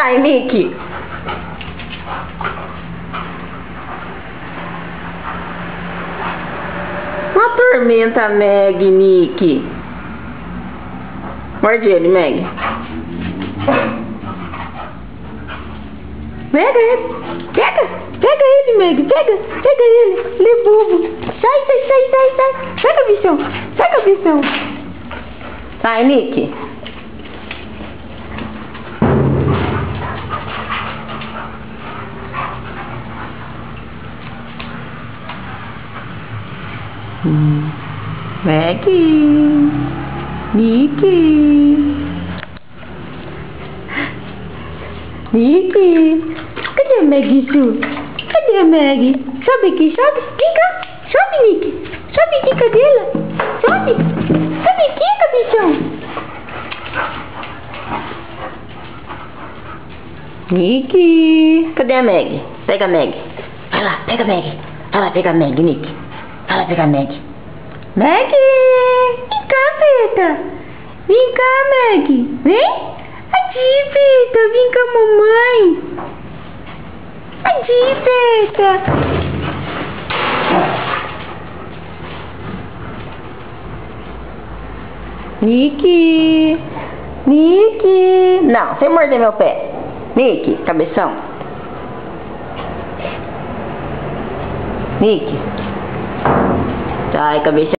Sai, Nick. Não atormenta a Meg, Nick. Morde ele, Meg. Pega ele. Pega ele, Meg. Pega ele. Ele é bobo. Sai. Pega, bichão. Pega, bichão. Sai, Nick. Meg. Nick. Cadê a Meg, Ju? Cadê a Meg? Sobe aqui, sobe. Vem cá. Sobe, Nick. Sobe aqui, cadê ela? Sobe aqui, cabeção. Nick. Cadê a Meg? Pega a Meg. Vai lá, pega a Meg. Vai lá pegar a Meg, Nick. Vai lá pegar a Meg. Meg! Vem cá, Peta. Vem cá, Meg. Vem. Aqui, Peta. Vem com a mamãe. Aqui, Peta. Nick. Não, sem morder meu pé. Nick, cabeção. Nick. Sai, cabeça.